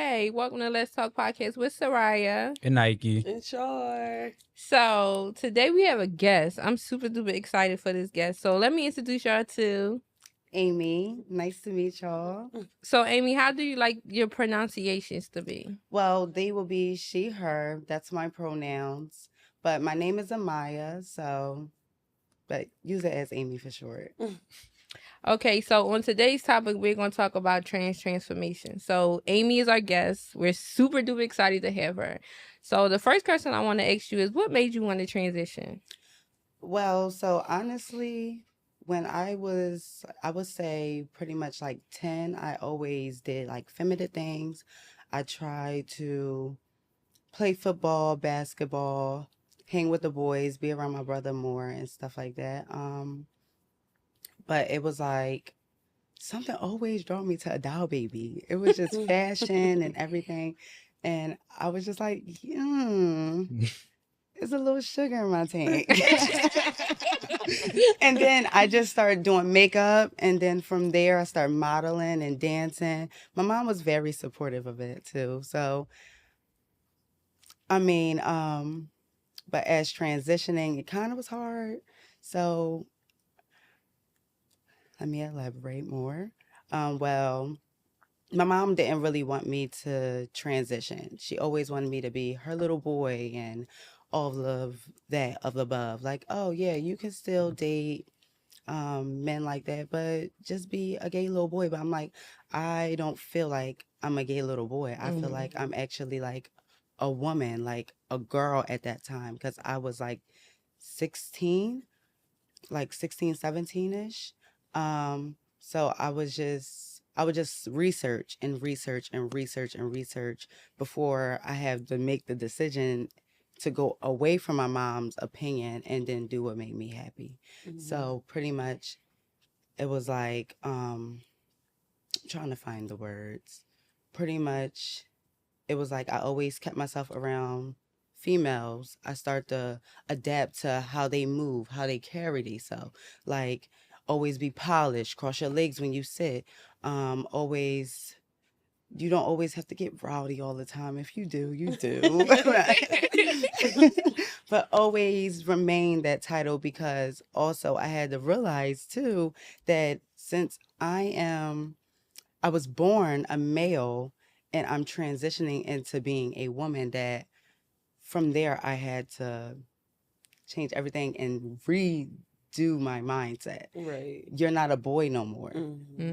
Hey, welcome to Let's Talk Podcast with Soraya. And Nike. And sure. So today we have a guest. I'm super duper excited for this guest. So let me introduce y'all to Amy. Nice to meet y'all. So Amy, how do you like your pronunciations to be? Well, they will be she, her. That's my pronouns. But my name is Amaya, but use it as Amy for short. Okay, so on today's topic, we're going to talk about transformation. So Amy is our guest. We're super duper excited to have her. So the first question I want to ask you is, what made you want to transition? Well, so honestly, when I would say pretty much like 10, I always did like feminine things. I tried to play football, basketball, hang with the boys, be around my brother more and stuff like that. But it was like something always drew me to a doll baby. It was just fashion and everything. And I was just like, it's a little sugar in my tank. And then I just started doing makeup. And then from there, I started modeling and dancing. My mom was very supportive of it too. So, I mean, but as transitioning, it kind of was hard. So let me elaborate more. Well, my mom didn't really want me to transition. She always wanted me to be her little boy and all of that of the above. Like, oh yeah, you can still date men like that, but just be a gay little boy. But I'm like, I don't feel like I'm a gay little boy. I feel like I'm actually like a woman, like a girl at that time, because I was like 16, like 16, 17-ish. So I would just research and research and research and research before I have to make the decision to go away from my mom's opinion and then do what made me happy. So pretty much it was like, trying to find the words. Pretty much it was like I always kept myself around females. I start to adapt to how they move, how they carry themselves. Like always be polished, cross your legs when you sit. Always, you don't always have to get rowdy all the time. If you do, you do. But always remain that title, because also I had to realize too that since I was born a male and I'm transitioning into being a woman, that from there I had to change everything and redo my mindset. Right. You're not a boy no more.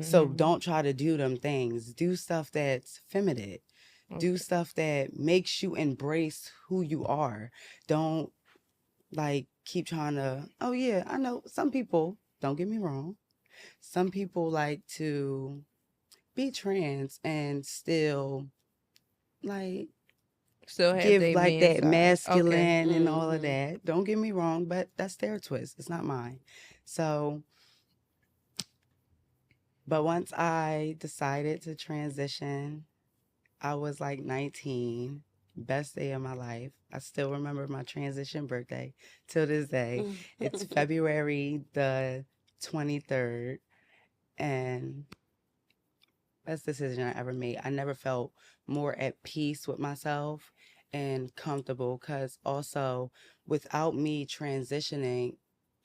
So don't try to do them things. Do stuff that's feminine. Do stuff that makes you embrace who you are. Don't like keep trying to, oh yeah, I know some people, don't get me wrong, some people like to be trans and still like Still give they like man that side. masculine and all of that. Don't get me wrong, but that's their twist. It's not mine. So, but once I decided to transition, I was like 19, best day of my life. I still remember my transition birthday till this day. It's February the 23rd, and best decision I ever made. I never felt more at peace with myself and comfortable, because also without me transitioning,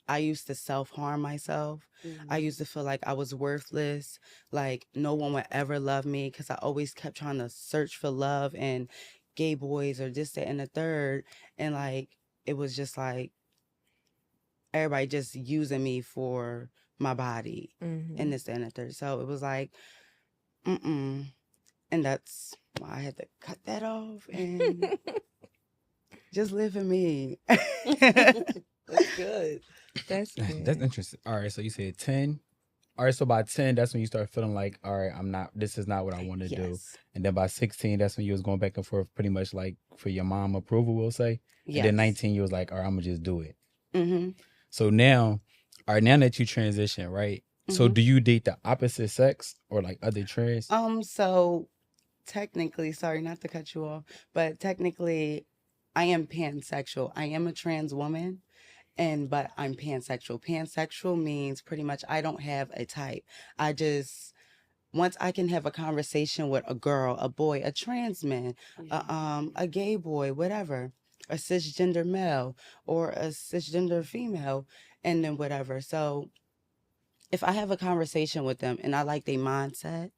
I used to self-harm myself. I used to feel like I was worthless, like no one would ever love me, because I always kept trying to search for love and gay boys or this, that, and the third. And like, it was just like everybody just using me for my body and this, that, and the third. So it was like, and that's why I had to cut that off and just live for me. That's good. That's good. That's interesting. All right, so you said 10. All right, so by 10, that's when you start feeling like, all right, this is not what I want to do. Yes. And then by 16, that's when you was going back and forth pretty much like for your mom approval, we'll say. Yes. And then 19, you was like, all right, I'm going to just do it. Mm-hmm. So now, all right, now that you transition, right? So do you date the opposite sex or like other trans? So technically, sorry not to cut you off, but technically I am pansexual. I am a trans woman, but I'm pansexual. Pansexual means pretty much I don't have a type. I just once I can have a conversation with a girl, a boy, a trans man, a gay boy, whatever, a cisgender male or a cisgender female, and then whatever. So if I have a conversation with them and I like their mindset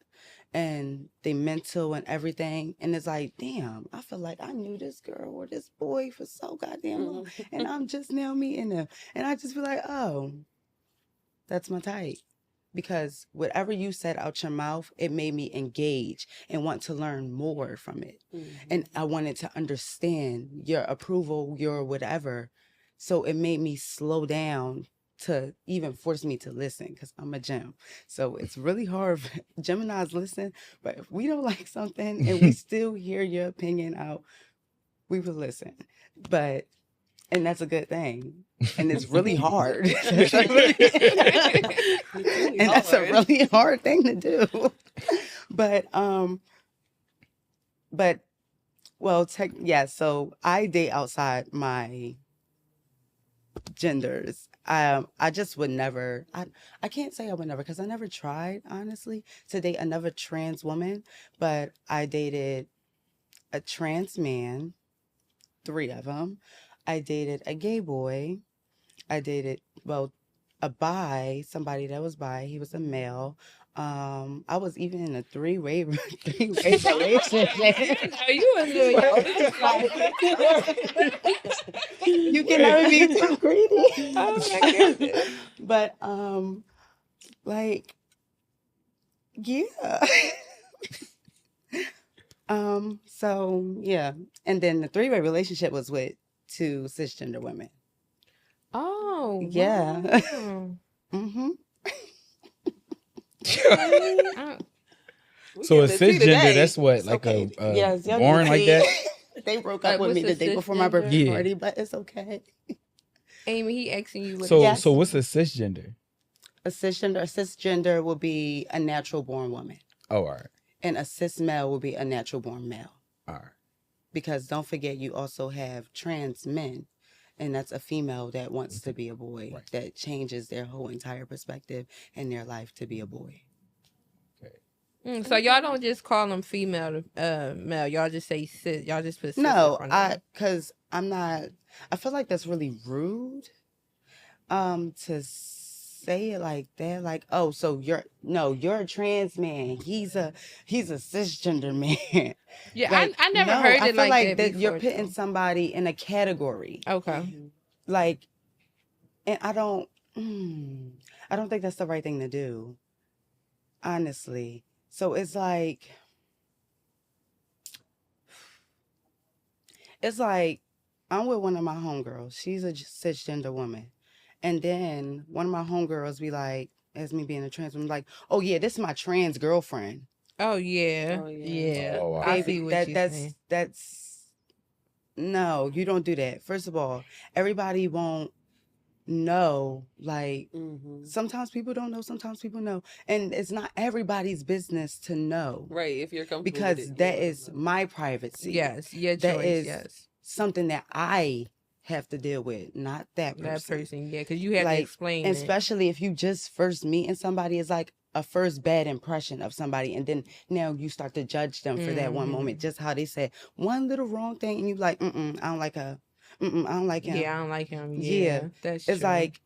and they mental and everything, and it's like, damn, I feel like I knew this girl or this boy for so goddamn long, and I'm just now meeting them, and I just feel like, oh, that's my type. Because whatever you said out your mouth, it made me engage and want to learn more from it. And I wanted to understand your approval, your whatever. So it made me slow down to even force me to listen, because I'm a Gem. So it's really hard for Geminis listen, but if we don't like something and we still hear your opinion out, we will listen. And that's a good thing. And it's really hard. And that's a really hard thing to do. But well, so I date outside my genders. I just would never, I can't say I would never, because I never tried, honestly, to date another trans woman, but I dated a trans man, 3 of them. I dated a gay boy. I dated, somebody that was bi. He was a male. I was even in a three-way relationship. You was doing You can never be too greedy. Oh my goodness. But yeah. So yeah. And then the 3-way relationship was with 2 cisgender women. Oh. Yeah. Wow. Mm-hmm. So a cisgender, that's what, like okay. Yes, y'all born can like see. that? They broke up with what's me a the day before my cisgender? birthday Yeah. party, but it's okay. Amy, he asking you what So Yes. so what's a cisgender? A cisgender will be a natural born woman, Oh, all right. and a cis male will be a natural born male. All right. Because don't forget, you also have trans men, and that's a female that wants to be a boy, Right. that changes their whole entire perspective in their life to be a boy. So y'all don't just call them female to male. Y'all just say cis. Y'all just put cis in No, front of them. because I'm not. I feel like that's really rude. To say it like that, like, oh, so you're a trans man. He's a cisgender man. Yeah, Like, I never no, heard I it feel like that you're before, putting though. somebody in a category. Okay. Like, and I don't think that's the right thing to do, honestly. So it's like I'm with one of my homegirls. She's a cisgender woman. And then one of my homegirls be like, as me being a trans woman, like, oh yeah, this is my trans girlfriend. Oh yeah. Oh, yeah. Yeah. Oh, wow. I Baby, see what you're saying. that's no, you don't do that. First of all, everybody won't know. Like, sometimes people don't know, sometimes people know. And it's not everybody's business to know. Right, if you're comfortable Because with it, that is my privacy. Yes, your That choice. is Yes, something that I have to deal with, not that person. that person. Yeah, because you have to Like, explain and it. especially if you just first meeting somebody, it's like a first bad impression of somebody, and then now you start to judge them for that one moment, just how they said one little wrong thing, and you like, I don't like her, I don't like him. Yeah, I don't like him. Yeah, Yeah, that's it's true. like,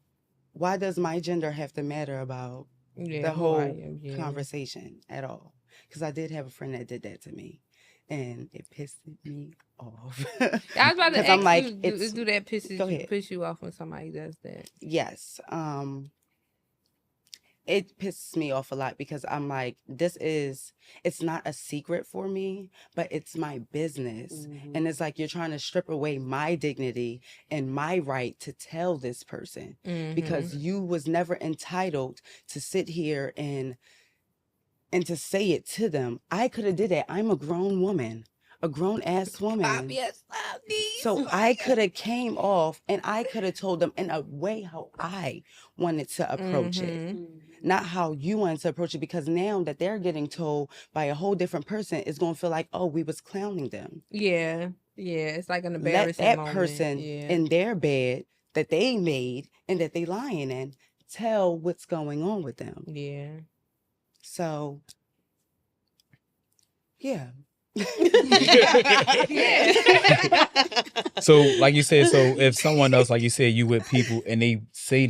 why does my gender have to matter about the who whole I am, yeah. conversation at all? Because I did have a friend that did that to me, and it pissed me off. I was about to 'Cause ask I'm like, you, it's- do that Go ahead. piss you off when somebody does that? Yes. It pisses me off a lot, because I'm like, it's not a secret for me, but it's my business. And it's like, you're trying to strip away my dignity and my right to tell this person, because you was never entitled to sit here and to say it to them. I could have did that. I'm a grown woman, a grown ass woman. Yes, So I could have came off and I could have told them in a way how I wanted to approach it, not how you wanted to approach it, because now that they're getting told by a whole different person, it's going to feel like, oh, we was clowning them. Yeah, it's like an Let embarrassing that moment. person in their bed that they made and that they lying in tell what's going on with them. Yeah. So Yeah. Yeah. So, like you said, so if someone else, like you said, you with people and they say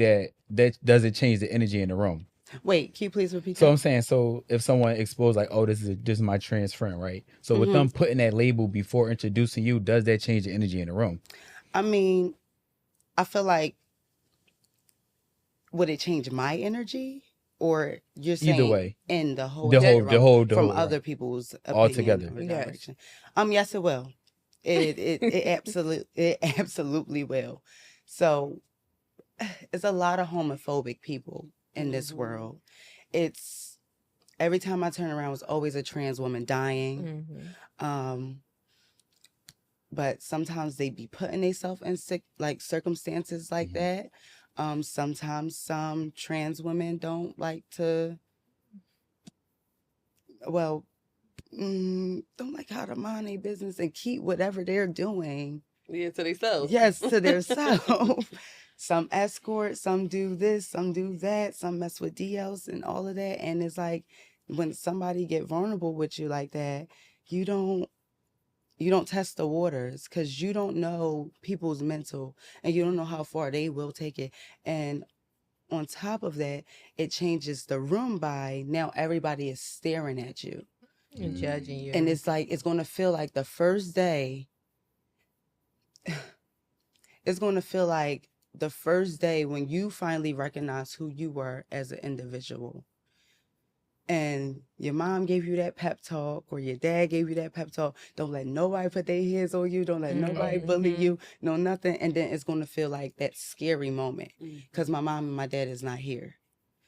that doesn't change the energy in the room. Wait, can you please repeat So that? I'm saying, so if someone exposed like, oh, this is my trans friend, right? So with them putting that label before introducing you, does that change the energy in the room? I mean, I feel like, would it change my energy? Or you're Either saying way, in the whole the entire whole, room from other right. people's All opinion together. or Yes. direction? Yes, it will. It absolutely will. So it's a lot of homophobic people in this world. It's every time I turn around, it's always a trans woman dying. Um, but sometimes they be putting themselves in circumstances like that. Sometimes some trans women don't like to, well, don't like how to mind their business and keep whatever they're doing. Yeah, to themselves. Yes, to their self. Some escort, some do this, some do that, some mess with DLs and all of that. And it's like when somebody get vulnerable with you like that, you don't test the waters because you don't know people's mental and you don't know how far they will take it. And on top of that, it changes the room by now everybody is staring at you. And judging you. And it's like, it's going to feel like the first day, it's going to feel like the first day when you finally recognize who you were as an individual. And your mom gave you that pep talk or your dad gave you that pep talk. Don't let nobody put their hands on you. Don't let nobody bully you. No, nothing. And then it's going to feel like that scary moment because my mom and my dad is not here.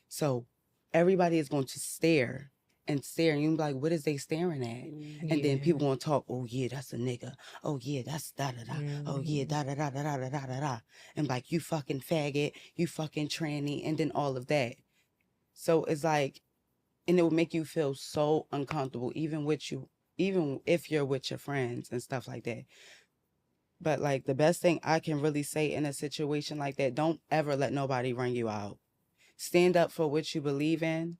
So everybody is going to stare and stare. And you're like, what is they staring at? And then people going to talk, oh, yeah, that's a nigga. Oh, yeah, that's da-da-da. Oh, yeah, da-da-da-da-da-da-da-da. And like, you fucking faggot. You fucking tranny. And then all of that. So it's like, and it will make you feel so uncomfortable, even if you're with your friends and stuff like that. But like the best thing I can really say in a situation like that, don't ever let nobody run you out. Stand up for what you believe in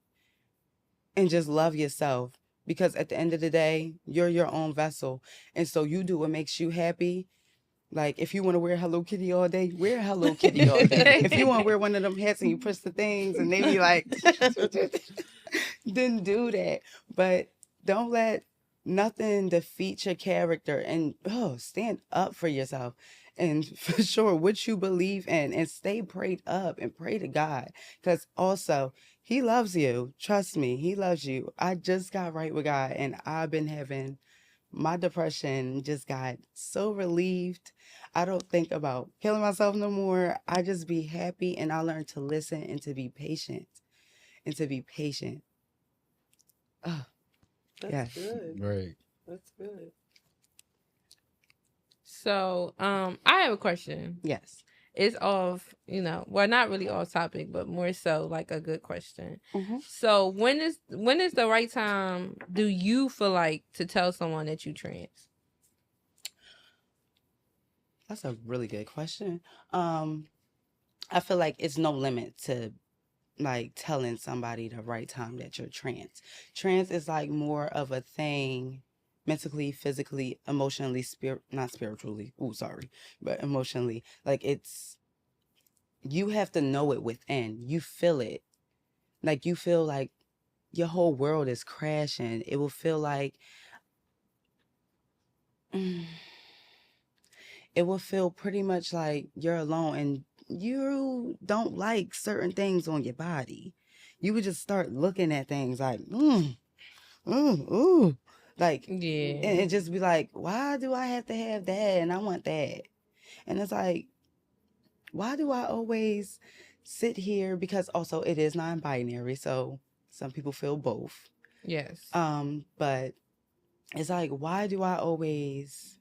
and just love yourself. Because at the end of the day, you're your own vessel. And so you do what makes you happy. Like, if you want to wear Hello Kitty all day, wear Hello Kitty all day. If you want to wear one of them hats and you push the things and they be like, then do that. But don't let nothing defeat your character and stand up for yourself. And for sure, what you believe in and stay prayed up and pray to God. Because also, He loves you. Trust me, He loves you. I just got right with God and I've been having my depression just got so relieved. I don't think about killing myself no more. I just be happy and I learned to listen and to be patient. And to be patient. Oh, That's yes. good. Right. That's good. So, I have a question. Yes. It's off, well, not really off topic, but more so like a good question. Mhm. So, when is the right time do you feel like to tell someone that you trans? That's a really good question. I feel like it's no limit to like telling somebody the right time that you're trans. Trans is like more of a thing mentally, physically, emotionally, not spiritually. Oh, sorry, but emotionally. Like you have to know it within. You feel it. Like you feel like your whole world is crashing. It will feel like it will feel pretty much like you're alone and you don't like certain things on your body. You would just start looking at things like, ooh. Like, Yeah. and it just be like, why do I have to have that? And I want that. And it's like, why do I always sit here? Because also it is non-binary. So some people feel both. Yes. But it's like, why do I always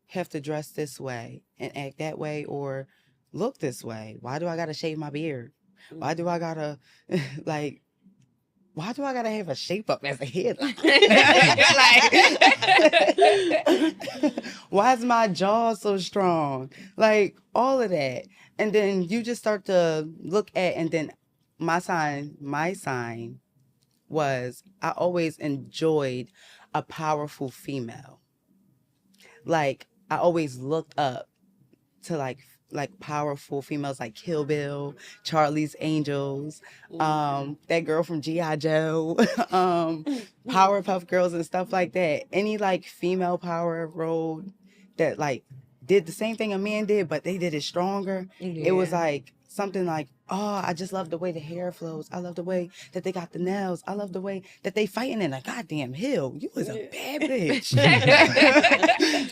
have to dress this way and act that way or look this way? Why do I gotta shave my beard? Why do I gotta like why do I gotta have a shape up as a headline? Like, why is my jaw so strong? Like all of that. And then you just start to look at, and then my sign was I always enjoyed a powerful female. Like, I always looked up to like powerful females like Kill Bill, Charlie's Angels, that girl from G.I. Joe, Powerpuff Girls and stuff like that. Any like female power role that like did the same thing a man did, but they did it stronger. It was like something like, oh, I just love the way the hair flows. I love the way that they got the nails. I love the way that they fighting in a goddamn hill. You was a bad bitch.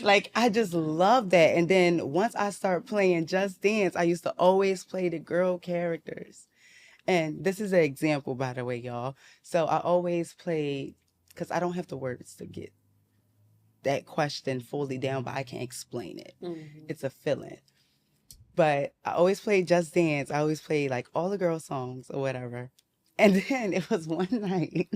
Like, I just love that. And then once I start playing Just Dance, I used to always play the girl characters. And this is an example, by the way, y'all. So I always played, because I don't have the words to get that question fully down, but I can explain it. It's a feeling. But I always played Just Dance. I always played like all the girl songs or whatever. And then it was one night.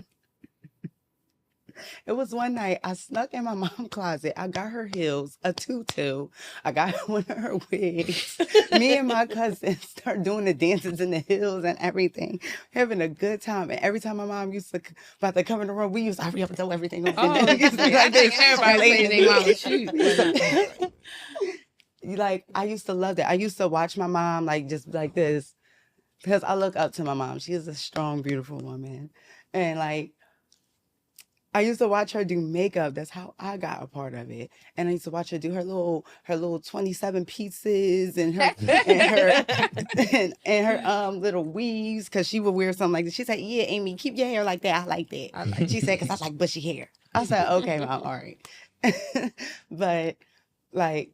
I snuck in my mom's closet. I got her heels, a tutu. I got one of her wigs. Me and my cousin started doing the dances in the hills and everything, having a good time. And every time my mom used to about to come in the room, we used to hurry up and throw everything over. Oh, I think everybody playing their mama shoot. Like, I used to love that. I used to watch my mom like just like this because I look up to my mom. She is a strong, beautiful woman. And like, I used to watch her do makeup. That's how I got a part of it. And I used to watch her do her little 27 pieces and her and her little weaves, because she would wear something like this. She said, "Yeah, Amy, keep your hair like that. I like that." She said, "Because I like bushy hair." I said, "Okay, Mom, all right." But like,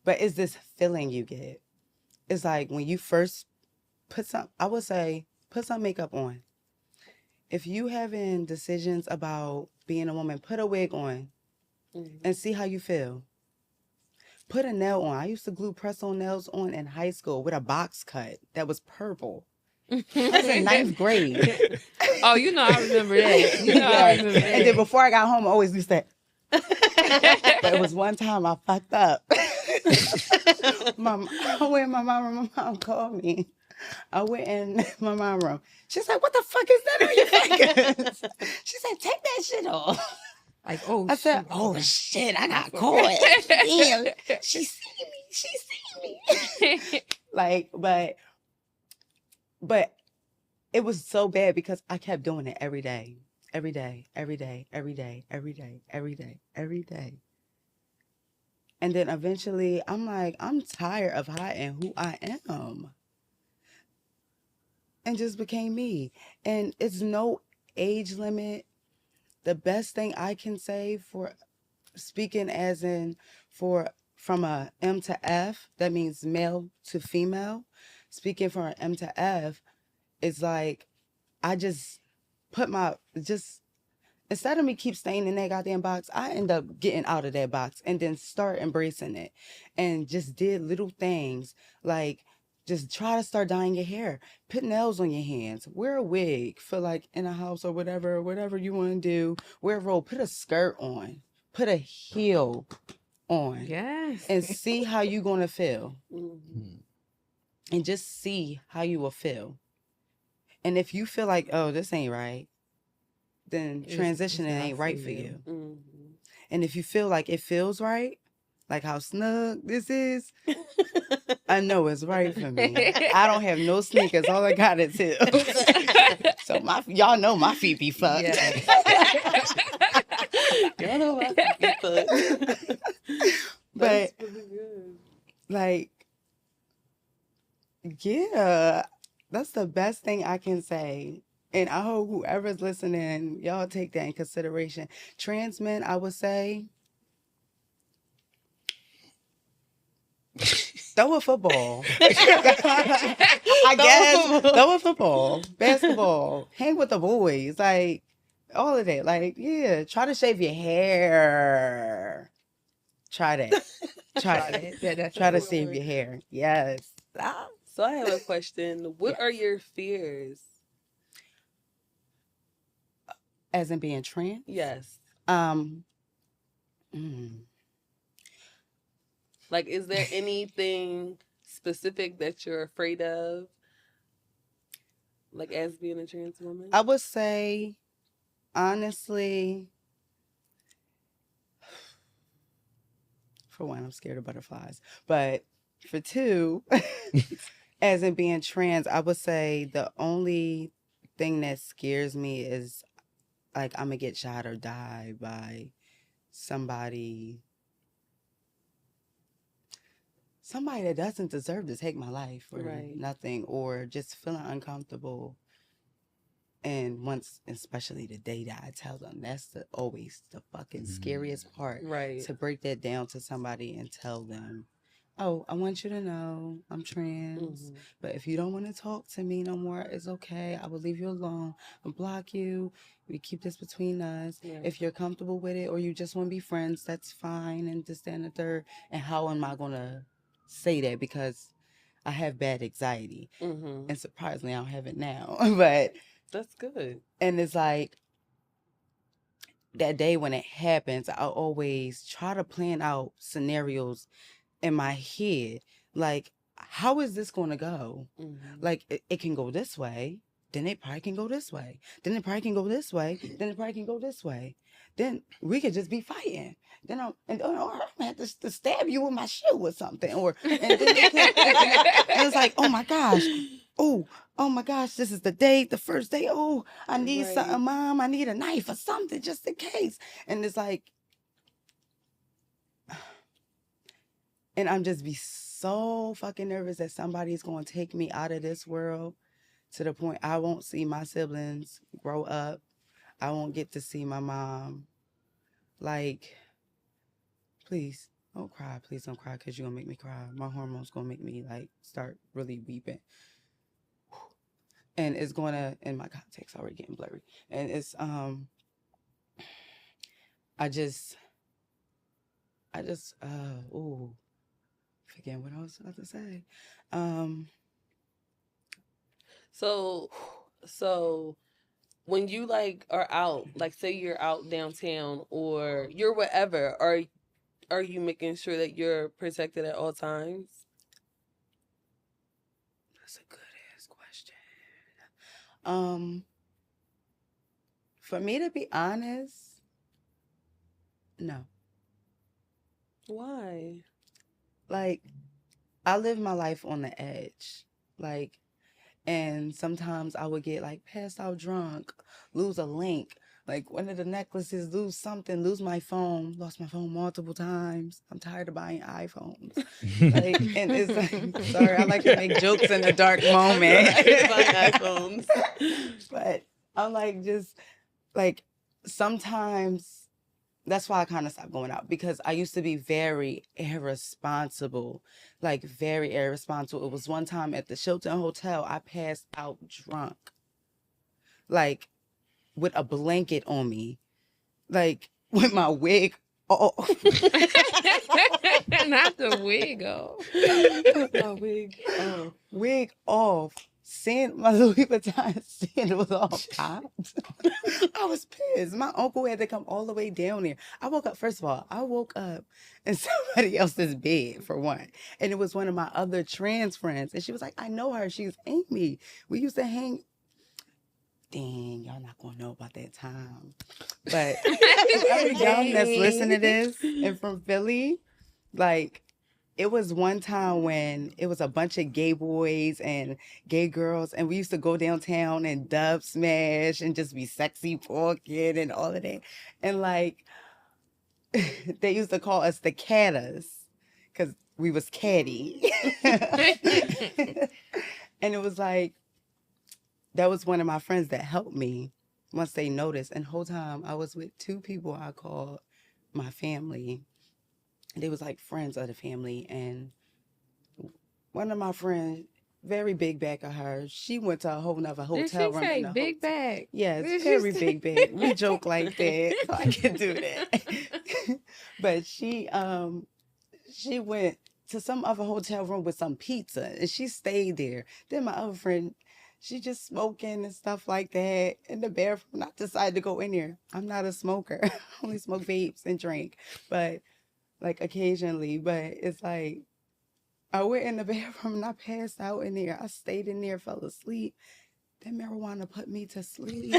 but it's this feeling you get. It's like when you first put some makeup on. If you having decisions about being a woman, put a wig on and see how you feel. Put a nail on. I used to glue press-on nails on in high school with a box cut that was purple. I was in 9th grade. Oh, you know, I remember that. I remember that. And then before I got home, I always used to. But it was one time I fucked up. I went in my mom called me. I went in my mom's room. She's like, "What the fuck is that on your fingers?" She said, "Take that shit off." Like, oh, I said, "Oh shit, I got caught." Damn, she seen me. Like, but it was so bad because I kept doing it every day. And then eventually I'm like, I'm tired of hiding who I am. And just became me. And it's no age limit. The best thing I can say for speaking as in from a M to F, that means male to female. Speaking from an M to F is like, I just instead of me keep staying in that goddamn box, I end up getting out of that box and then start embracing it. And just did little things like, just try to start dyeing your hair. Put nails on your hands. Wear a wig for like in a house or whatever you want to do. Wear a robe. Put a skirt on. Put a heel on. Yes. And see how you going to feel. And just see how you will feel. And if you feel like, oh, this ain't right, then transitioning ain't right for you. And if you feel like it feels right, like how snug this is, I know it's right for me. I don't have no sneakers. All I got is heels. So y'all know my feet be fucked. Yes. Y'all know my feet be fucked. But That's really good. like, yeah, that's the best thing I can say. And I hope whoever's listening, y'all take that in consideration. Trans men, I would say, throw a football. I guess. Throw a football. Basketball. Hang with the boys. Like, all of that. Like, yeah. Try to shave your hair. Try that. Try that. Try to shave your hair. Yes. So I have a question. What are your fears? As in being trans? Yes. Like, is there anything specific that you're afraid of? Like, as being a trans woman? I would say, honestly, for one, I'm scared of butterflies. But for two, as in being trans, I would say the only thing that scares me is like I'm gonna get shot or die by somebody that doesn't deserve to take my life for Right. nothing, or just feeling uncomfortable. And once, especially the day that I tell them, that's always the fucking scariest part. Right. To break that down to somebody and tell them, oh, I want you to know I'm trans, but if you don't want to talk to me no more, it's okay. I will leave you alone. I'll block you. We keep this between us. Yeah. If you're comfortable with it or you just want to be friends, that's fine. And this, that, and the third. And how am I going to say that? Because I have bad anxiety. And surprisingly, I don't have it now. But that's good. And it's like that day when it happens, I always try to plan out scenarios in my head. Like, how is this going to go? Like, it can go this way. Then it probably can go this way. Then it probably can go this way. Then it probably can go this way. Then we could just be fighting. Then I'm gonna have to stab you with my shoe or something. Or and it's like, oh my gosh. Oh my gosh, this is the date, the first day. Oh, I need something, Mom. I need a knife or something just in case. And it's like, and I'm just be so fucking nervous that somebody's going to take me out of this world to the point I won't see my siblings grow up. I won't get to see my mom. Like, please don't cry. Please don't cry because you're going to make me cry. My hormones going to make me like start really weeping. And it's going to, and my contact's already getting blurry. And it's, I just, forget what I was about to say. So when you like are out, like say you're out downtown or you're wherever, are you making sure that you're protected at all times? That's a good ass question. For me to be honest, no. Why? Like, I live my life on the edge. Like, and sometimes I would get like passed out drunk, lose a link, like one of the necklaces, lose something, lose my phone, lost my phone multiple times. I'm tired of buying iPhones. Like, and it's like, sorry, I like to make jokes in a dark moment. iPhones. But I'm like, just like, sometimes that's why I kind of stopped going out, because I used to be very irresponsible, like very irresponsible. It was one time at the Shilton Hotel, I passed out drunk, like with a blanket on me, like with my wig off. Not the wig off. My wig off. Wig off. My Louis Vuitton sandals all popped. I was pissed. My uncle had to come all the way down there. I woke up, first of all, in somebody else's bed, for one. And it was one of my other trans friends. And she was like, I know her. She's Amy. We used to hang. Dang, y'all not going to know about that time. But every young that's listening to this and from Philly, like, it was one time when it was a bunch of gay boys and gay girls, and we used to go downtown and dub smash and just be sexy porking and all of that. And like, they used to call us the Cattas because we was catty. And it was like, that was one of my friends that helped me once they noticed. And the whole time I was with two people I called my family. They was like friends of the family, and one of my friends, very big back of her, she went to a whole nother hotel room. Did she say big back? Yes, very big back. We joke like that, so I can do that. But she went to some other hotel room with some pizza, and she stayed there. Then my other friend, she just smoking and stuff like that in the bathroom. And I decided to go in there. I'm not a smoker. I only smoke vapes and drink, but like occasionally. But it's like, I went in the bathroom and I passed out in there. I stayed in there, fell asleep. that marijuana put me to sleep.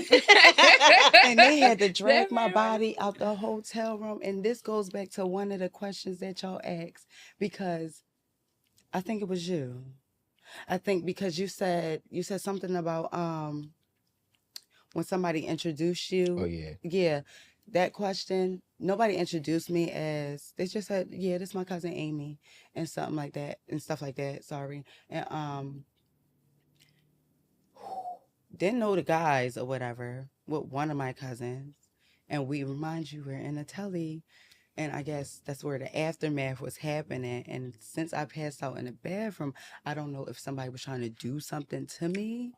And they had to drag my body out the hotel room. And this goes back to one of the questions that y'all asked, because I think it was you. I think because you said something about when somebody introduced you. Oh yeah. Yeah. That question, nobody introduced me as, they just said, yeah, this is my cousin Amy and something like that and stuff like that. Sorry. And didn't know the guys or whatever with one of my cousins. And we remind you, we're in a telly. And I guess that's where the aftermath was happening. And since I passed out in the bathroom, I don't know if somebody was trying to do something to me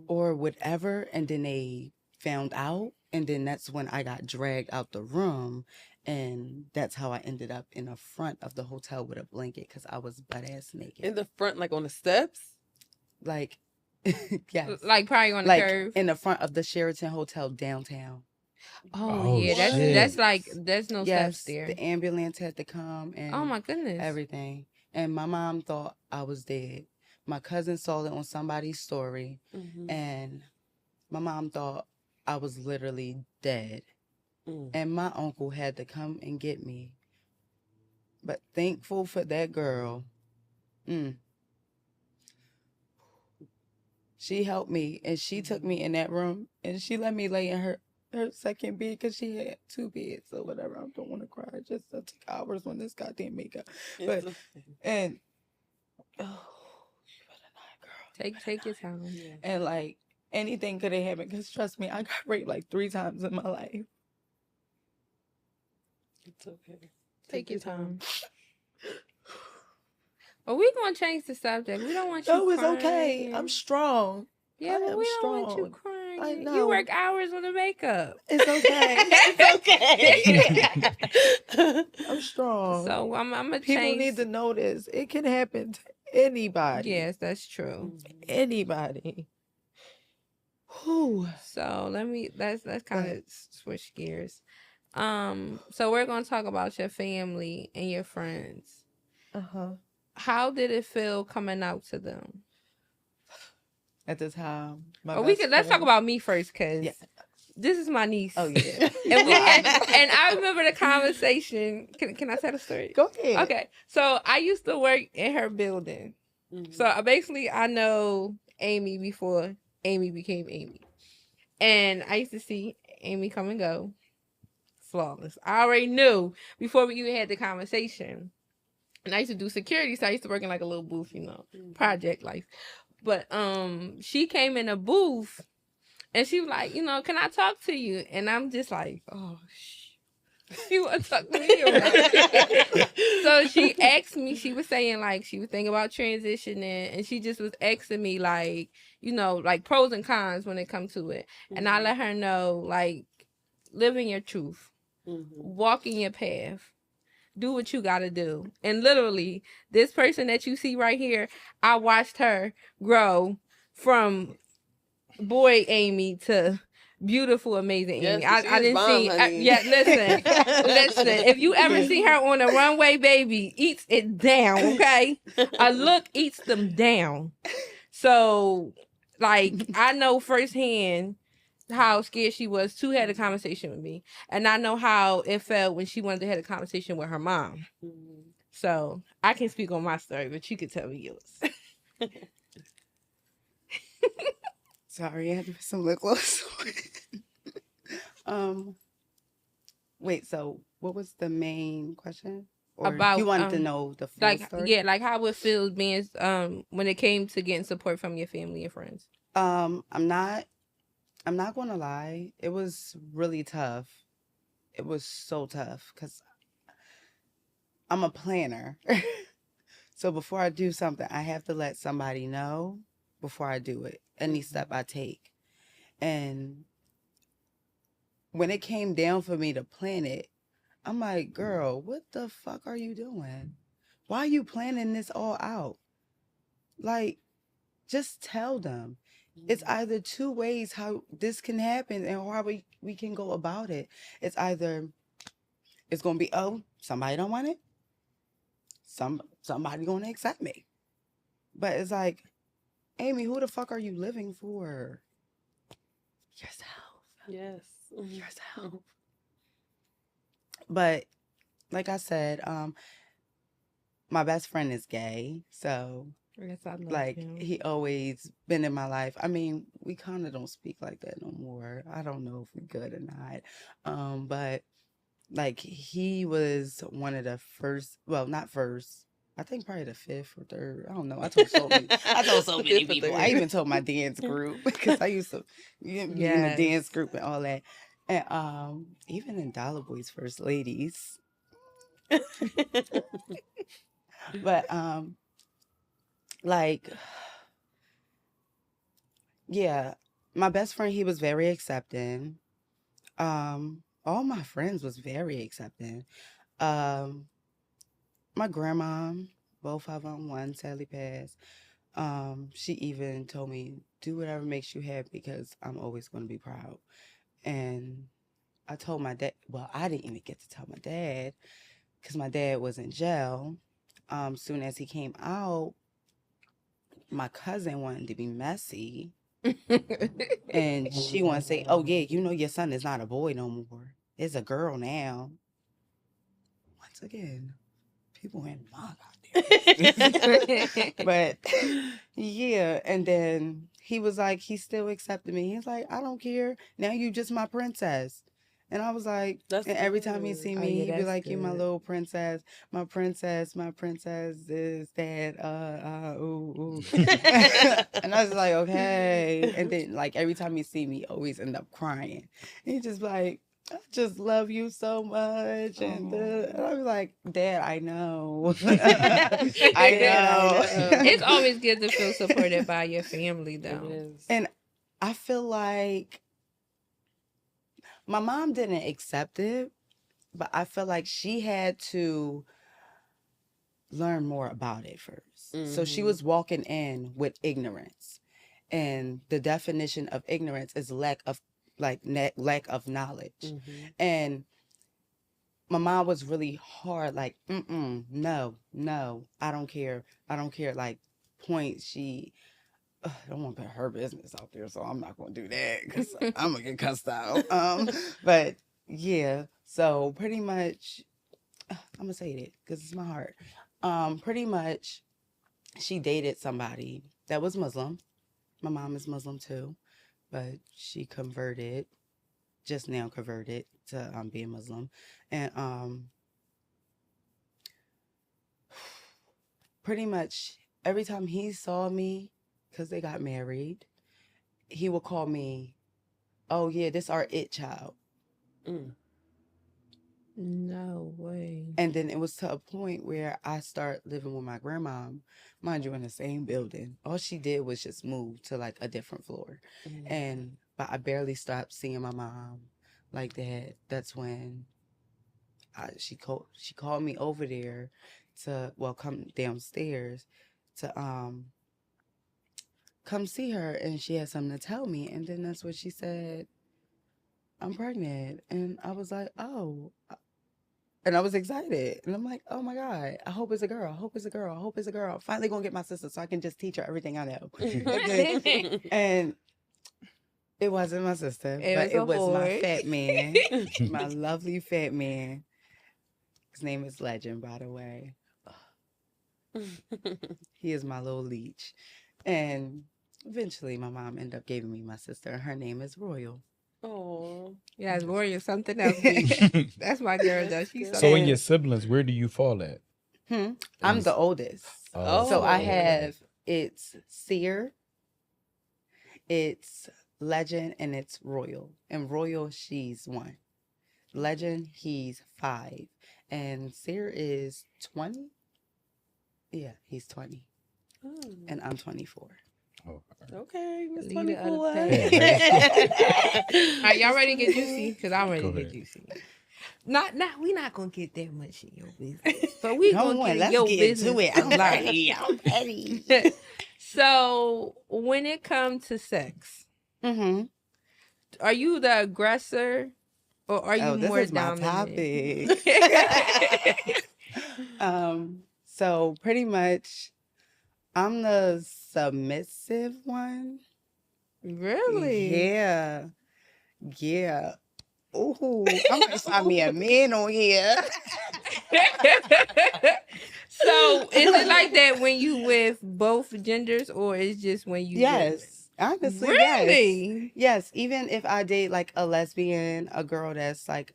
or whatever. And then they found out. And then that's when I got dragged out the room. And that's how I ended up in the front of the hotel with a blanket, because I was butt ass naked. In the front, like on the steps? Like, yes. Like probably on the curve. In the front of the Sheraton Hotel downtown. Oh yeah, that's like, there's no steps there. The ambulance had to come and oh my goodness, everything. And my mom thought I was dead. My cousin saw it on somebody's story, and my mom thought I was literally dead. And my uncle had to come and get me. But thankful for that girl. She helped me, and she took me in that room, and she let me lay in her second bed, because she had 2 beds or whatever. I don't want to cry. Just to take hours on this goddamn makeup. But and you better not, girl. Take your time. Yeah. And like, anything could have happened, because trust me, I got raped like 3 times in my life. It's okay. Take your time. Well, we're going to change the subject. We don't want you No, it's crying. okay. I'm strong. Yeah, but we don't want you crying. You work hours on the makeup. It's okay. It's okay. I'm strong. So I'm going to change. People need to know this. It can happen to anybody. Yes, that's true. Anybody. Whew. So let's kind of switch gears. So we're going to talk about your family and your friends. How did it feel coming out to them? At the time, let's talk about me first, because this is my niece. Oh yeah. and I remember the conversation. Can I tell the story? Go ahead. Okay. So I used to work in her building. So basically I know Amy before Amy became Amy. And I used to see Amy come and go. Flawless. I already knew before we even had the conversation. And I used to do security, so I used to work in like a little booth, project life. But she came in a booth and she was like, can I talk to you? And I'm just like, oh, she want to talk to me. So she asked me, she was saying like she was thinking about transitioning, and she just was asking me like, like pros and cons when it comes to it. And I let her know, like, living your truth, walking your path. Do what you gotta do. And literally, this person that you see right here, I watched her grow from boy Amy to beautiful, amazing Amy. I didn't see. Listen. If you ever see her on a runway, baby, eats it down. Okay, a look eats them down. So, like, I know firsthand how scared she was to have a conversation with me, and I know how it felt when she wanted to have a conversation with her mom. So I can speak on my story, but you can tell me yours. Sorry, I had to put some lip gloss on. Wait, so what was the main question? Or about you wanted to know the full story? Yeah, like how it feels being when it came to getting support from your family and friends. I'm not going to lie. It was really tough. It was so tough because I'm a planner. So before I do something, I have to let somebody know before I do it, any step I take. And when it came down for me to plan it, I'm like, girl, what the fuck are you doing? Why are you planning this all out? Like, just tell them. It's either 2 ways how this can happen and how we can go about it. It's either it's going to be, oh, somebody don't want it. Somebody going to accept me. But it's like, Amy, who the fuck are you living for? Yourself. Yes. Yourself. But like I said, my best friend is gay, so Yes, I love like him. he always been in my life. I mean, we kind of don't speak like that no more. I don't know if we good or not. But like he was one of the first, well, not first. I think probably the fifth or third. I don't know. I told so many. I told so many Fifth or people. I third. even told my dance group because I used to be in the dance Yes. group and all that. And even in Dollar Boy's First Ladies. But like yeah, my best friend, he was very accepting. All my friends was very accepting. Um, my grandma, both of them, one sadly passed. She even told me, do whatever makes you happy because I'm always going to be proud. And I told my dad, well, I didn't even get to tell my dad because my dad was in jail. Soon as he came out, my cousin wanted to be messy. And she wanted to say, oh, yeah, you know your son is not a boy no more. It's a girl now. Once again, people in my goddamn But yeah, and then he was like, he still accepted me. He's like, I don't care. Now you just my princess. And I was like, That's and every time he good. see Oh, me, yeah, he'd be that's like, you my good. little princess, my princess, my princess is that, ooh, ooh. And I was like, okay. And then like every time he see me, he always end up crying. And he just like, I just love you so much. And I was like, Dad, I know. I know. It's always good to feel supported by your family, It though. is. And I feel like my mom didn't accept it, but I feel like she had to learn more about it first. So she was walking in with ignorance. And the definition of ignorance is lack of lack of knowledge. And my mom was really hard, like, no, I don't care. I don't care. Like, point, I don't want to put her business out there, so I'm not going to do that because I'm going to get cussed out. But yeah, so pretty much, I'm going to say it because it's my heart. Pretty much, she dated somebody that was Muslim. My mom is Muslim too, but she just now converted to being Muslim. And pretty much every time he saw me, because they got married, he would call me, oh yeah, this our it child. No way. And then it was to a point where I start living with my grandma, mind you, in the same building. All she did was just move to like a different floor. But I barely stopped seeing my mom like that. That's when she called me over there to come downstairs to come see her, and she had something to tell me. And then that's what she said, I'm pregnant. And I was like, oh. And I was excited. And I'm like, oh my God, I hope it's a girl. I hope it's a girl. I hope it's a girl. I'm finally going to get my sister so I can just teach her everything I know. And it wasn't my sister, but it was my fat man, my lovely fat man. His name is Legend, by the way. He is my little leech. And eventually my mom ended up giving me my sister, and her name is Royal. Oh, Yeah, Lori is something else. That's my girl, though. She's so So in your siblings, where do you fall at? I'm the oldest. Oh. So I have, it's Seer, it's Legend, and it's Royal. And Royal, she's 1. Legend, he's 5. And Seer is 20? Yeah, he's 20. And I'm 24. Oh, okay, Miss Leader of the 24. All right, y'all ready to get juicy? Because I'm ready Go to get ahead. juicy. We not gonna get that much in your business, but we Come gonna on, get in let's your get business. into it. I'm ready. I'm ready. So when it comes to sex, are you the aggressor or are you this more is my dominant? topic. So pretty much, I'm the submissive one. Really? Yeah. Yeah. Ooh, I'm gonna find me a man on here. So is it like that when you with both genders, or it's just when you with Yes. Honestly, yes. really? Yes. Even if I date like a lesbian, a girl that's like,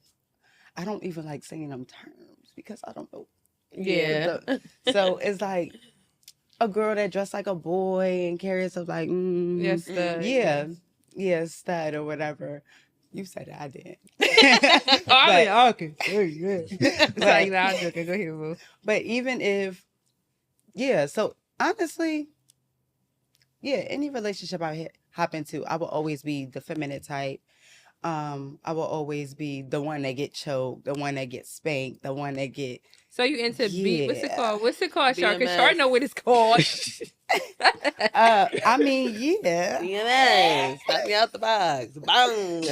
I don't even like saying them terms because I don't know. Yeah. So it's like a girl that dressed like a boy and carries a like, Yes, the yeah, yeah, stud or whatever. You said it, I didn't. Oh, I mean, But- okay. Yeah. But- Like, nah, I'm joking. Go ahead, boo. But even if, yeah, so honestly, yeah, any relationship hop into, I will always be the feminine type. I will always be the one that get choked, the one that gets spanked, the one that get So you into B? What's it Yeah. called? What's it called, Shark? Cause BMS. Shark know what it's called. I mean, yeah. BMS. Knock me out the box. Bang.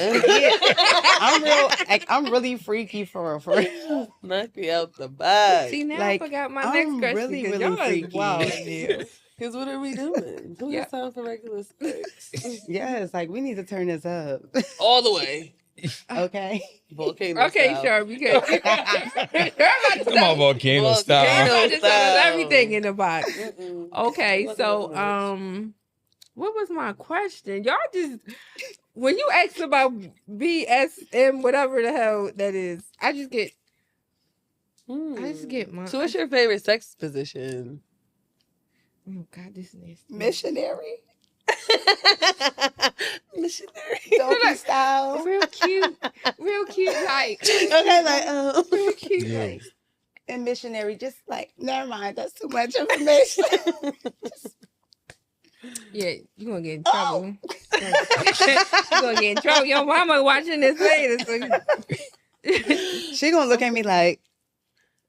I'm really freaky for real. Knock me out the box. See, now Like, I forgot my I'm next question. really, Cause really y'all is freaky. wild in there. Because what are we doing? Who Yeah. has time for regular sex? Yes, like we need to turn this up. All the way. Okay. Volcano Okay, style. Shark, because Come on, volcano style. I just style. told everything in the box. Mm-mm. Okay, Wasn't so much. what was my question? Y'all just when you ask about BSM, whatever the hell that is, I just get my. So what's your favorite sex position? Oh God, this is nasty. Missionary. Missionary. Doggy style. Real cute, like Okay, like real cute. Yeah. Like, And missionary, just like, never mind, that's too much information. yeah, you gonna get in trouble. You gonna get in trouble. Your mama watching this later. So She gonna look at me like,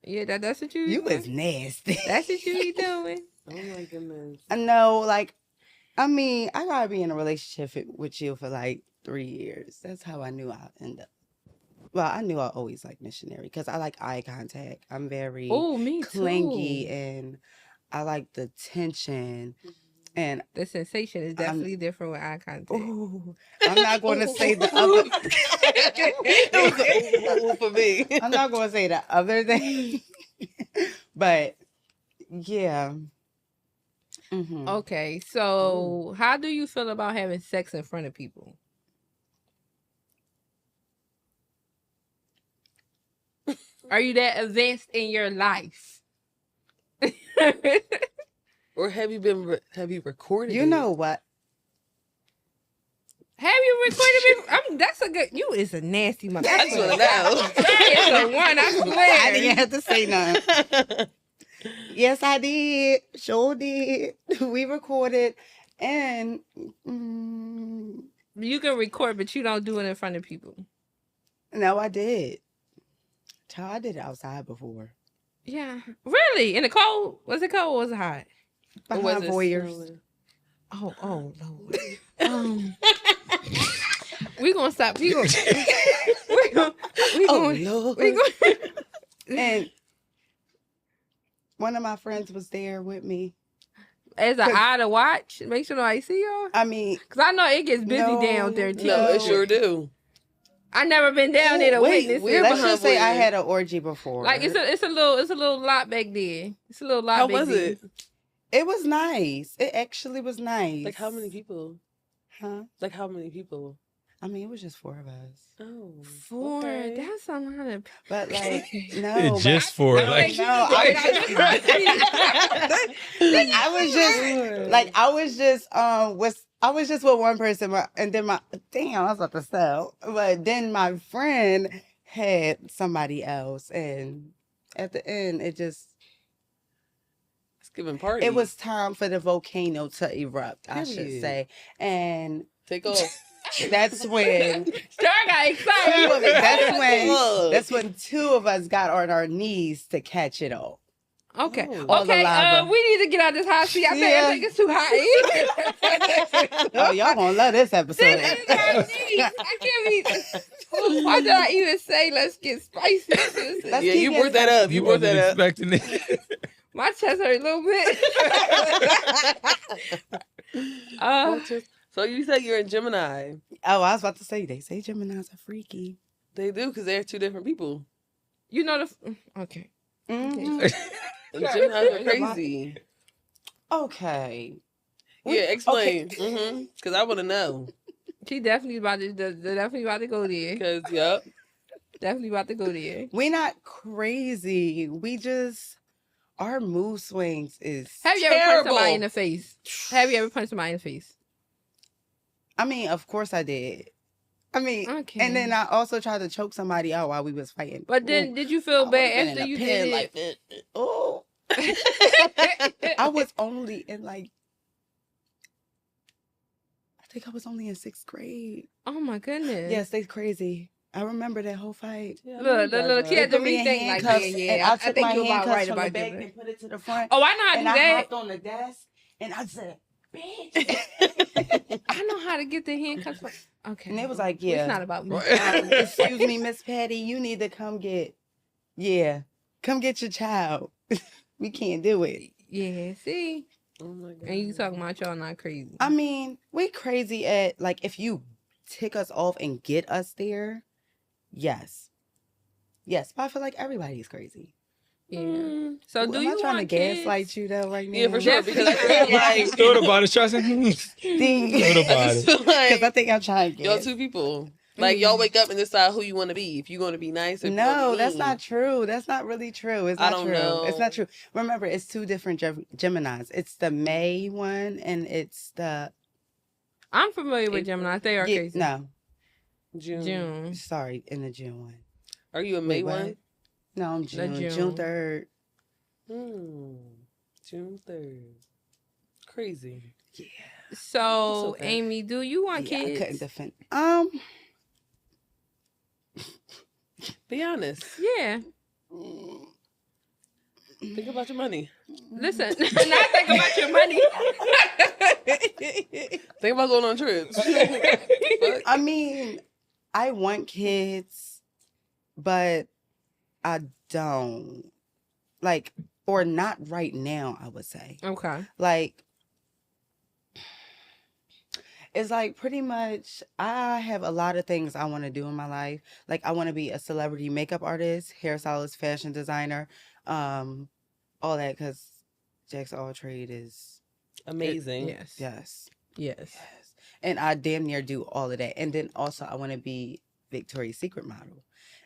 yeah, that's what you. you doing? is nasty. That's what you be doing. oh my goodness. I know, like, I mean, I gotta be in a relationship with you for like 3 years. That's how I knew I'd end up. Well, I knew I always like missionary because I like eye contact. I'm very Oh, me too. clingy and I like the tension. And The sensation is definitely different with eye contact. ooh, I'm not going to say the other. It was a ooh for me. I'm not going to say the other thing, but yeah. Mhm. Okay, so how do you feel about having sex in front of people? Are you that advanced in your life? Or have you recorded? You it? know what? Have you recorded me? That's a good. You is a nasty mother. I just want to know. That is a one. I I swear. didn't have to say nothing. Yes, I did. Sure did. We recorded, and You can record, but you don't do it in front of people. no, I did. Child, I did it outside before. Yeah, really? In the cold? Was it cold or was it hot? Or Behind was it voyeurs. snowing? Oh Lord. We gonna stop. We gonna. Oh Lord. We gonna. And one of my friends was there with me. As an eye to watch, make sure nobody see y'all. I mean, Cause I know it gets busy No, down there too. No, it sure do. I never been down there to Wait, witness we're it. let's behind just say I voyeur. had an orgy before. Like it's a little lot back there. It's a little lot. How back was there. it? It was nice. It actually was nice. Like how many people? Huh? Like how many people? I mean, it was just 4 of us. Oh, Four. okay. That's a lot of. But like, no. but Just for No, like, no, I was just with one person, and then I was about to sell, but then my friend had somebody else, and at the end, It's giving party. it was time for the volcano to erupt, I should Period. say, and Take off. Sure that's when got excited. that's when 2 of us got on our knees to catch it all. Okay. Oh. All the Okay. lava. We need to get out this hot seat. I Yeah. think it's too hot. Oh, y'all gonna love this episode. I can't be. Why did I even say let's get spicy? Let's Yeah, keep you brought it that up. You brought wasn't that up. expecting it. My chest hurt a little bit. So you said you're a Gemini. Oh, I was about to say, they say Geminis are freaky. They do, because they're two different people. You know okay. Mhm. Geminis are crazy. Okay. Yeah, explain. Okay. Because I want to know. She definitely about to go there. Because, yep. Definitely about to go there. We not crazy. We just, our mood swings is Have you ever punched somebody in the face? Have you ever punched somebody in the face? I mean, of course I did. I mean, Okay. and then I also tried to choke somebody out while we was fighting. But then, did you feel bad after you did it? Like that. Oh. I was only in like, I think I was only in 6th grade. Oh my goodness. Yes, they crazy. I remember that whole fight. Yeah, Look, she had to Put me in rethink like, handcuffs, I I took think my you're about handcuffs right from the about back that. and put it to the front. Oh, I know how to and do I that. hopped on the desk and I said, bitch. I know how to get the handcuffs. Okay. And it was like, yeah. It's not about me. Excuse me, Miss Patty, you need to come get your child. We can't do it. Yeah, see? Oh my God. And you talking about y'all not crazy. I mean, we crazy at, like, if you tick us off and get us there, yes. Yes, but I feel like everybody's crazy. Yeah. So do Am you I trying want to kids? gaslight you though right now? Yeah, for sure. Because I Definitely. feel like Thought about it, Strasser. Thought about I it. just feel Because I like think I'm trying to y'all guess. two people. Like, y'all wake up and decide who you want to be. If you going to be nice or if you No, gonna be that's mean. not true. That's not really true. It's I not don't true. know. It's not true. Remember, it's two different Geminis. It's the May one and it's the I'm familiar with Gemini. They are crazy. No, June. sorry, in the June one. Are you a May Wait, what? one? No, I'm June. June. June 3rd. June 3rd. Crazy. Yeah. So, It's okay. Amy, do you want Yeah, I kids? couldn't defend. Be honest. Yeah. Think about your money. Listen, not think about your money. Think about going on trips. Fuck. I mean, I want kids, but I don't. Like, or not right now, I would say. Okay. Like, it's like pretty much I have a lot of things I want to do in my life. Like, I want to be a celebrity makeup artist, hairstylist, fashion designer, all that, because Jack's all trade is Amazing. Yes. yes. Yes. And I damn near do all of that. And then also I want to be Victoria's Secret model.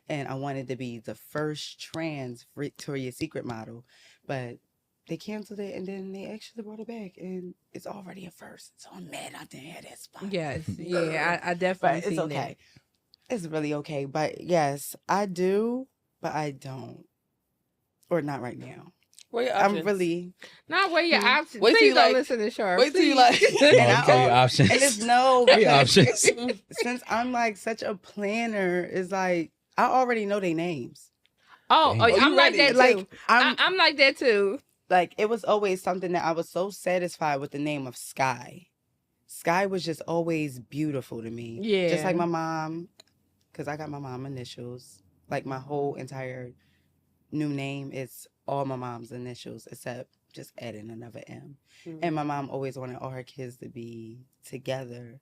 And I wanted to be the first trans Victoria's Secret model. But they canceled it and then they actually brought it back. And it's already a first. So I'm mad I didn't have that spot. Yes. Yeah, I definitely But it's seen okay. It's really okay. But yes, I do, but I don't. Or not right now. What are your options? I'm really... that. Not where your options. Wait till Please you don't like- listen to Sharp. Wait till you please. like. And I Okay, al- options. And it's no... Three options. Since I'm like such a planner, it's like I already know their names. Oh, Dang. I'm you like ready? that too. Like I'm like that too. like it was always something that I was so satisfied with the name of Sky. Sky was just always beautiful to me. Yeah. Just like my mom, because I got my mom initials. Like my whole entire new name is all my mom's initials except just adding another M. And my mom always wanted all her kids to be together.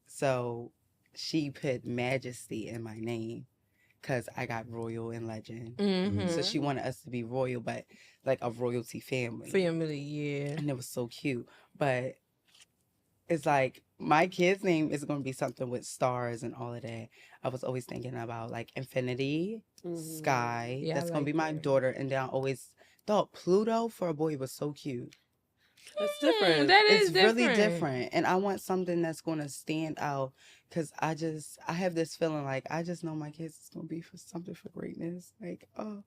So she put Majesty in my name because I got royal and legend. Mm-hmm. So she wanted us to be royal, but like a royalty family. Family, yeah. And it was so cute. But it's like my kid's name is going to be something with stars and all of that. I was always thinking about like Infinity, Sky. Yeah, I That's going to like be my that. daughter. And then I always thought Pluto for a boy was so cute. That's different. That is It's really different. And I want something that's going to stand out because I have this feeling like I just know my kids is going to be for something for greatness. Like, oh.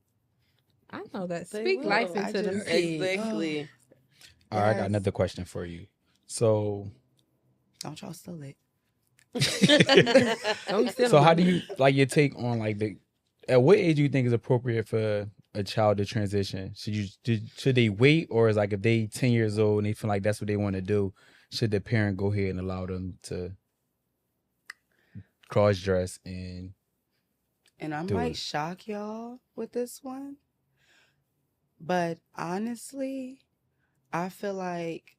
I know that. They Speak will. life I into them just- kids. Exactly. All right, I got Yes. another question for you. So, Don't y'all steal it. Don't steal so them. how do you like your take on like at what age do you think is appropriate for a child to transition? Should they wait, or is like if they 10 years old and they feel like that's what they want to do, should the parent go ahead and allow them to cross dress and And I Do might it. shock y'all with this one. But honestly, I feel like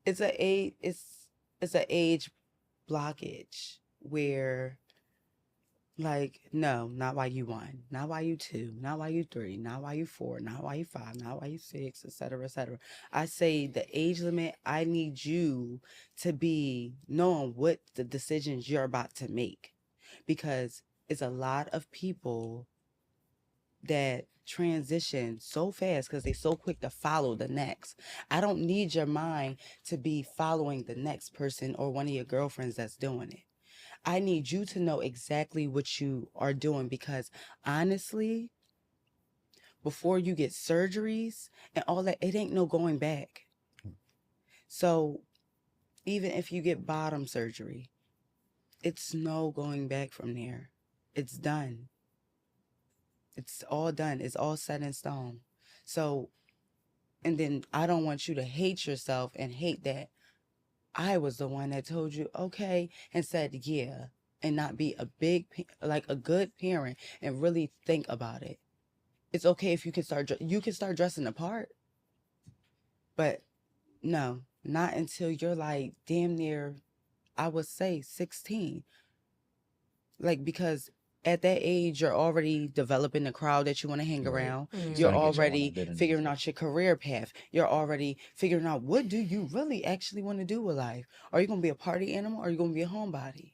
it's an age blockage where like no, not why you one, not why you two, not why you three, not why you four, not why you five, not why you six, etc., etc. I say the age limit. I need you to be knowing what the decisions you're about to make, because it's a lot of people that transition so fast because they're so quick to follow the next. I don't need your mind to be following the next person or one of your girlfriends that's doing it. I need you to know exactly what you are doing, because honestly, before you get surgeries and all that, it ain't no going back. So even if you get bottom surgery, it's no going back from there. It's done. It's all done. It's all set in stone. So, and then I don't want you to hate yourself and hate that I was the one that told you, okay, and said, yeah, and not be a like a good parent and really think about it. It's okay if you can start dressing the part, but no, not until you're like damn near, I would say 16. Like, because at that age, you're already developing the crowd that you want to hang Right. around. Mm. You're Starting to get your own already identity. figuring out your career path. You're already figuring out, what do you really actually want to do with life? Are you going to be a party animal? Or are you going to be a homebody?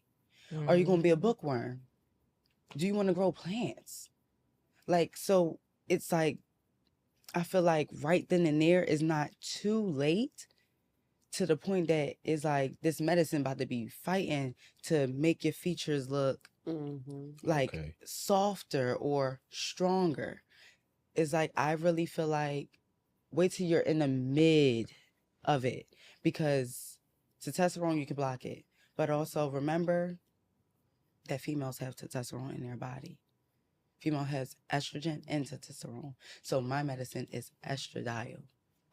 Are you going to be a bookworm? Do you want to grow plants? Like, so it's like, I feel like right then and there is not too late, to the point that it's like this medicine about to be fighting to make your features look like Okay. softer or stronger. It's like, I really feel like wait till you're in the mid of it, because testosterone, you can block it. But also remember that females have testosterone in their body. Female has estrogen and testosterone. So my medicine is estradiol,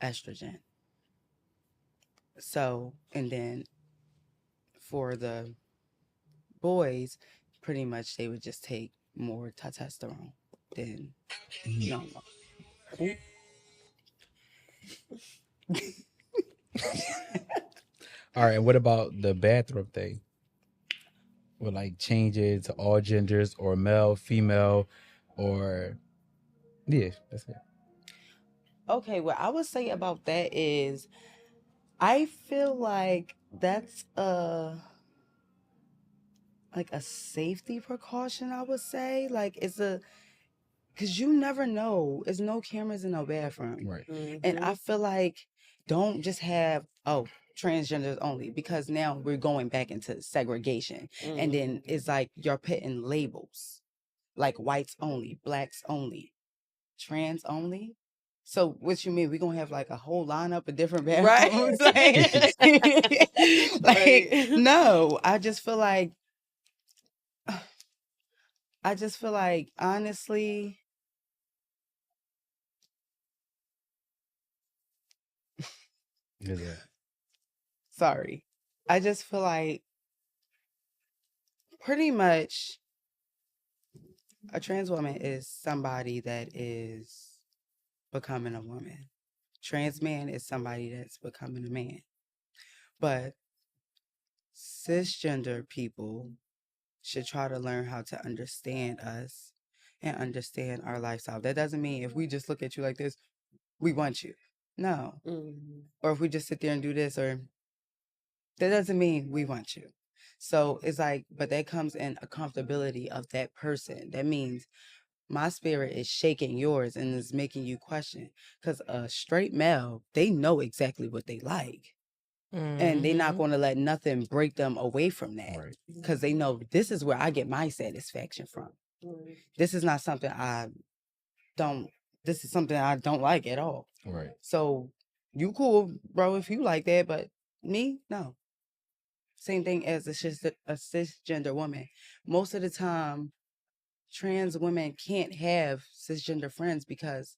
estrogen. So, and then for the boys, pretty much they would just take more testosterone than normal. All right. And what about the bathroom thing? Would like change it to all genders or male, female, or yeah, that's it. Okay, what I would say about that is I feel like that's a safety precaution, I would say. Like, it's a, because you never know. There's no cameras in no bathroom. Right. And I feel like don't just have, oh, transgenders only, because now we're going back into segregation. And then it's like you're putting labels like whites only, blacks only, trans only. So what you mean? We're gonna have like a whole lineup of different bathrooms? Right. Like, no, I just feel like honestly, Is it? sorry. I just feel like pretty much a trans woman is somebody that is becoming a woman. Trans man is somebody that's becoming a man. But cisgender people should try to learn how to understand us and understand our lifestyle. That doesn't mean if we just look at you like this, we want you. No. Or if we just sit there and do this, or that doesn't mean we want you. So it's like, but that comes in a comfortability of that person. That means my spirit is shaking yours and is making you question. Because a straight male, they know exactly what they like. And they're not going to let nothing break them away from that. Right. Because they know this is where I get my satisfaction from. This is not something this is something I don't like at all. Right. So you cool, bro, if you like that, but me, no. Same thing as a cisgender woman. Most of the time, trans women can't have cisgender friends because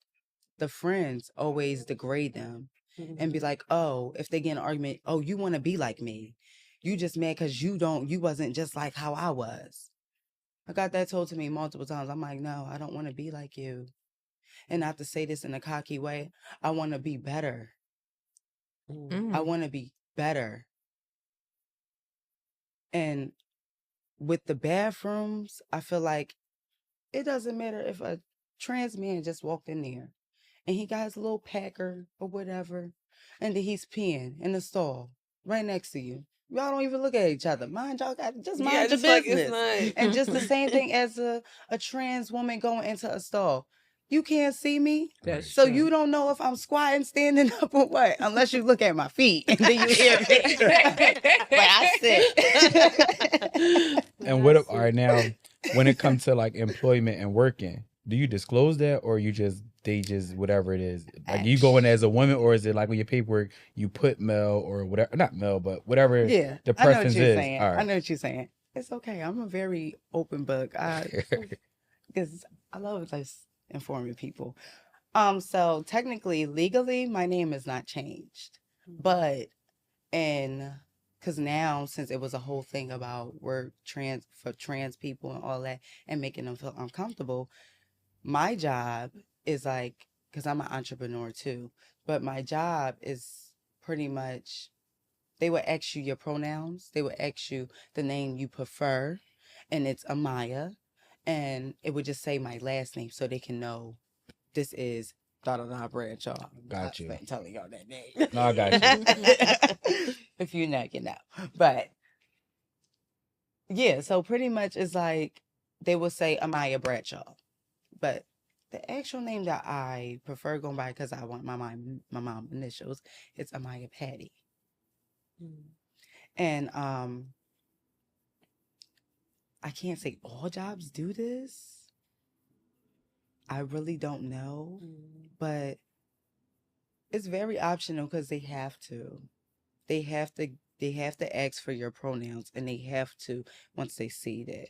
the friends always degrade them and be like, oh, if they get in an argument, oh, you want to be like me. You just mad because you wasn't just like how I was. I got that told to me multiple times. I'm like, no, I don't want to be like you. And not to say this in a cocky way, I want to be better. I want to be better. And with the bathrooms, I feel like it doesn't matter if a trans man just walked in there and he got his little packer or whatever, and then he's peeing in the stall right next to you. Y'all don't even look at each other. Mind y'all got just mind your business. Like And just the same thing as a trans woman going into a stall. You can't see me. That's So true. you don't know if I'm squatting, standing up, or what, unless you look at my feet and then you hear me. But I sit. And what all right now, when it comes to like employment and working, do you disclose that or they just whatever it is? Like you go in as a woman, or is it like with your paperwork you put male or whatever, not male, but whatever Yeah, the I know what preference you're is. saying. All right. I know what you're saying. It's okay. I'm a very open book. Because I love just informing people. So technically, legally, my name is not changed, but because now, since it was a whole thing about work for trans people and all that, and making them feel uncomfortable, my job is like, because I'm an entrepreneur too, but my job is pretty much, they would ask you your pronouns, they would ask you the name you prefer, and it's Amaya, and it would just say my last name so they can know this is da-da-da Bradshaw. Got you. I'm telling y'all that name. No, I got you. If you're not, you know. But yeah, so pretty much it's like they would say Amaya Bradshaw. But the actual name that I prefer going by, because I want my mom initials, it's Amaya Patty. And I can't say all jobs do this. I really don't know. But it's very optional because they have to. They have to ask for your pronouns, and they have to once they see that.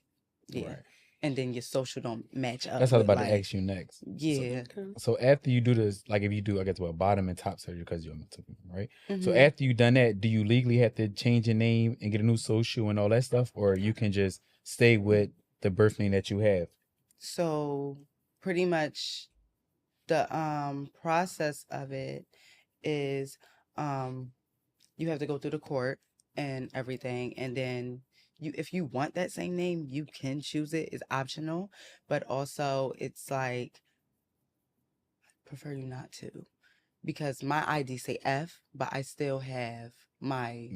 Yeah. Right. And then your social don't match up. That's what I was about like, to ask you next. Yeah. So after you do this, like if you do, I guess, bottom and top surgery because you're right? Mm-hmm. So after you done that, do you legally have to change your name and get a new social and all that stuff, or you can just stay with the birth name that you have? So pretty much the process of it is you have to go through the court and everything, and then if you want that same name, you can choose it. It's optional, but also it's like prefer you not to, because my ID say F, but I still have my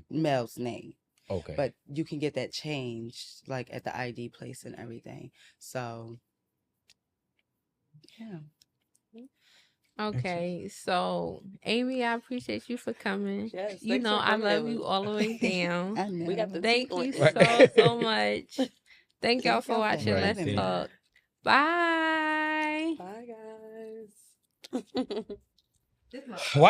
male's name. Okay. But you can get that changed like at the ID place and everything. So yeah. Okay, so Amy, I appreciate you for coming. Yes, you know I love you all the way down. I know. We got the Thank teeth you on. so much. Thank y'all for watching. Right, Let's thank you. talk. Bye. Bye, guys. Why